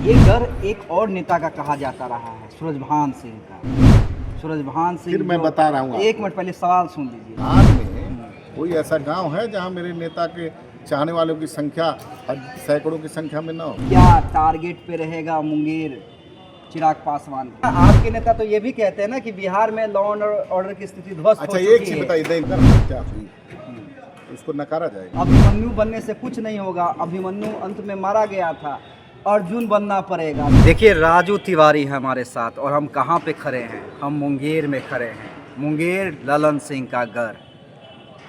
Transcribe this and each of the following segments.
ये डर एक और नेता का कहा जाता रहा है, सूरजभान सिंह का। सूरजभान सिंह फिर मैं बता रहा हूँ एक मिनट पहले सवाल सुन लीजिए। आज में कोई ऐसा गांव है जहां मेरे नेता के चाहने वालों की संख्या सैकड़ों की संख्या में न हो। क्या टारगेट पे रहेगा मुंगेर चिराग पासवान का? आपके नेता तो ये भी कहते हैं ना कि बिहार में लॉ एंड ऑर्डर की स्थिति ध्वस्त हो अच्छा, चुकी एक चीज है। बताइए, हत्या हुई तो उसको नकारा जाएगा? अभिमन्यु बनने से कुछ नहीं होगा। अभिमन्यु अंत में मारा गया था, अर्जुन बनना पड़ेगा। देखिए, राजू तिवारी है हमारे साथ और हम कहाँ पे खड़े हैं? हम मुंगेर में खड़े हैं। मुंगेर ललन सिंह का घर,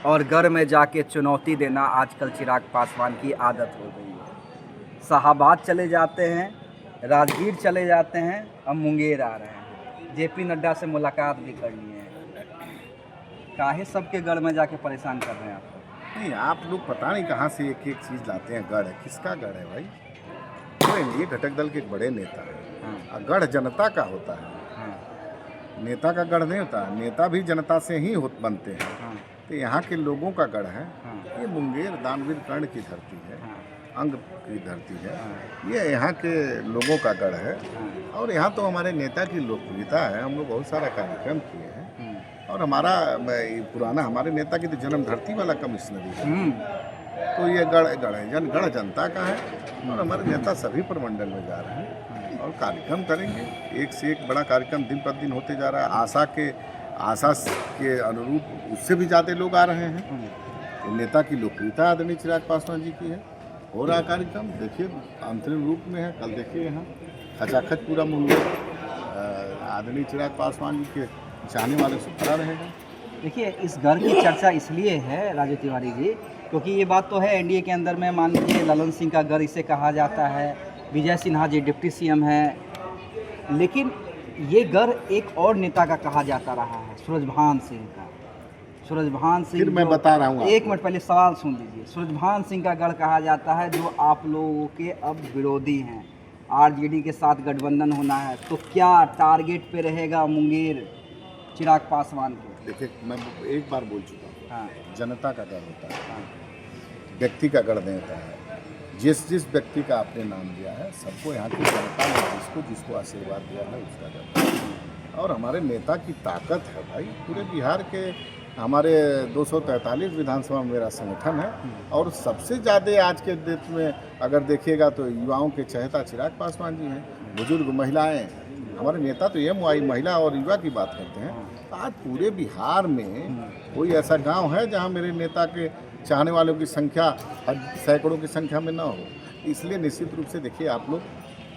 और घर में जाके चुनौती देना आजकल चिराग पासवान की आदत हो गई है। शाहाबाद चले जाते हैं, राजगीर चले जाते हैं, हम मुंगेर आ रहे हैं। जेपी नड्डा से मुलाकात भी करनी है। काहे सबके घर में जाके परेशान कर रहे हैं आपको? नहीं, आप लोग पता नहीं कहाँ से एक एक चीज लाते हैं। गढ़ है, किसका गढ़ है भाई? तो एनडीए घटक दल के एक बड़े नेता है। गढ़ जनता का होता है, नेता का गढ़ नहीं होता। नेता भी जनता से ही बनते हैं। तो यहाँ के लोगों का गढ़ है। ये मुंगेर दानवीर कर्ण की धरती है, अंग की धरती है। ये यहाँ के लोगों का गढ़ है। और यहाँ तो हमारे नेता की लोकप्रियता है। हम लोग बहुत सारा कार्यक्रम किए हैं। और हमारा पुराना हमारे नेता की तो जन्म धरती वाला कमिश्नरी है। तो ये गढ़ है, गढ़ जनता का है। और हमारे नेता सभी प्रमंडल में जा रहे हैं और कार्यक्रम करेंगे। एक से एक बड़ा कार्यक्रम दिन प्रतिदिन होते जा रहा है। आशा के अनुरूप उससे भी ज़्यादा लोग आ रहे हैं। तो नेता की लोकप्रियता आदरणीय चिराग पासवान जी की है। हो रहा कार्यक्रम देखिए, अंतरिम रूप में है। कल देखिए यहाँ खचाखच पूरा मुंगेर आदरणीय चिराग पासवान जी के चाहने वाले से भरा रहेगा। देखिए, इस घर की चर्चा इसलिए है राजू तिवारी जी, क्योंकि ये बात तो है एनडीए के अंदर में, मान लीजिए ललन सिंह का घर इसे कहा जाता है, विजय सिन्हा जी डिप्टी सीएम है, लेकिन ये घर एक और नेता का कहा जाता रहा है, सूरजभान सिंह का। सूरजभान सिंह, फिर मैं बता रहा हूँ एक मिनट पहले सवाल सुन लीजिए। सूरजभान सिंह का गढ़ कहा जाता है, जो आप लोगों के अब विरोधी हैं। आरजेडी के साथ गठबंधन होना है, तो क्या टारगेट पे रहेगा मुंगेर चिराग पासवान के? देखिए, मैं एक बार बोल चुका हूँ। हाँ, जनता का गढ़ होता है, व्यक्ति का गढ़ नहीं होता है। जिस व्यक्ति का आपने नाम लिया है, सबको यहाँ की जनता ने जिसको आशीर्वाद दिया है उसका गढ़ है। और हमारे नेता की ताकत है भाई। पूरे बिहार के हमारे 243 विधानसभा में मेरा संगठन है। और सबसे ज़्यादा आज के डेट में अगर देखिएगा तो युवाओं के चहेता चिराग पासवान जी हैं। बुजुर्ग महिलाएं, हमारे नेता तो ये महिला और युवा की बात करते हैं। आज पूरे बिहार में कोई ऐसा गांव है जहां मेरे नेता के चाहने वालों की संख्या सैकड़ों की संख्या में न हो। इसलिए निश्चित रूप से देखिए, आप लोग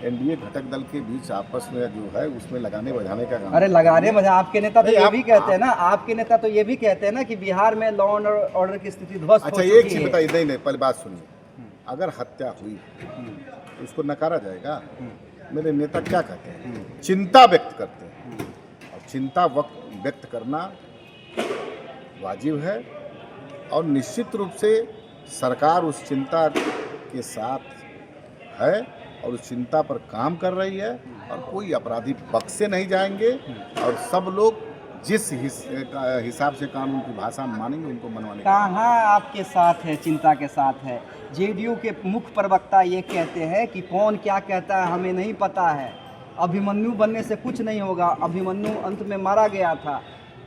एनडीए घटक दल के बीच आपस में जो है उसमें लगाने बजाने का काम। अरे लगाने बजा, आपके नेता तो ये भी कहते हैं ना, आपके नेता तो ये भी कहते हैं ना कि बिहार में लॉ एंड ऑर्डर की स्थिति ध्वस्त हो अच्छा, चुकी एक चीज है। बताइए, नहीं पहले बात सुनिए। अगर हत्या हुई तो उसको नकारा जाएगा? मेरे नेता क्या कहते हैं? चिंता व्यक्त करते हैं। और चिंता व्यक्त करना वाजिब है। और निश्चित रूप से सरकार उस चिंता के साथ है और उस चिंता पर काम कर रही है। और कोई अपराधी बख्शे नहीं जाएंगे। और सब लोग जिस हिसाब से कानून की भाषा मानेंगे उनको मनवाने कहाँ आपके साथ है, चिंता के साथ है? जेडीयू के मुख्य प्रवक्ता ये कहते हैं कि कौन क्या कहता है हमें नहीं पता है। अभिमन्यु बनने से कुछ नहीं होगा। अभिमन्यु अंत में मारा गया था,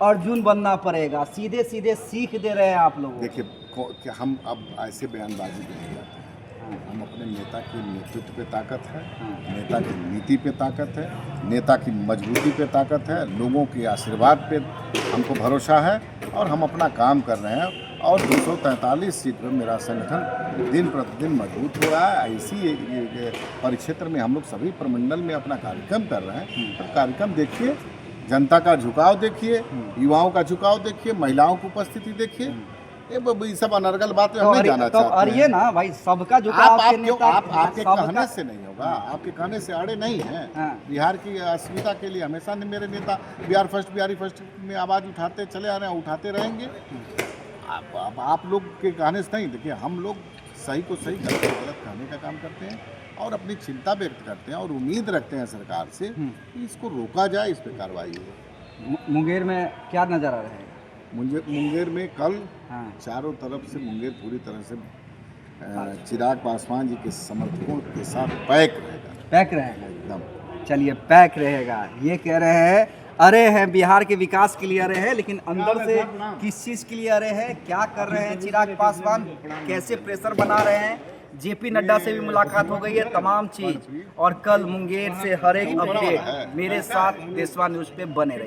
अर्जुन बनना पड़ेगा। सीधे सीधे सीख दे रहे हैं आप लोग। देखिए, हम अब ऐसे बयानबाजी नहीं करते हैं। हम अपने नेता के नेतृत्व पे ताकत है, नेता की नीति पे ताकत है, नेता की मजबूती पे ताकत है, लोगों के आशीर्वाद पे हमको भरोसा है। और हम अपना काम कर रहे हैं। और 243 सीट पर मेरा संगठन दिन प्रतिदिन मजबूत हो रहा है। ऐसी परिक्षेत्र में हम लोग सभी प्रमंडल में अपना कार्यक्रम कर रहे हैं। तो कार्यक्रम देखिए, जनता का झुकाव देखिए, युवाओं का झुकाव देखिए, महिलाओं की उपस्थिति देखिए। ये सब अनर्गल बात में हम नहीं जाना चाहते हैं। और ये ना भाई, सबका झुकाव आपके कहने से नहीं होगा। आपके कहने से अड़े नहीं हैं। बिहार की अस्मिता के लिए हमेशा मेरे नेता बिहारी फर्स्ट में आवाज़ उठाते चले आ रहे हैं, उठाते रहेंगे। आप लोग के कहने से नहीं। देखिए, हम लोग सही को सही, गलत को गलत कहने का काम करते हैं और अपनी चिंता व्यक्त करते हैं और उम्मीद रखते हैं सरकार से कि इसको रोका जाए, इस पर कार्रवाई हो। मुंगेर में क्या नज़ारा रहेगा? मुंगेर में कल चारों तरफ से मुंगेर पूरी तरह से चिराग पासवान जी के समर्थकों के साथ पैक रहेगा। पैक रहेगा। एकदम। चलिए पैक रहेगा। ये कह रहे हैं अरे हैं बिहार के विकास के लिए अरे हैं, लेकिन अंदर से किस चीज़ के लिए अरे हैं, क्या कर रहे हैं चिराग पासवान, कैसे प्रेशर बना रहे हैं। जेपी नड्डा से भी मुलाकात हो गई है, तमाम चीज़। और कल मुंगेर से हर एक अपडेट मेरे साथ देशवा न्यूज़ पे बने रही।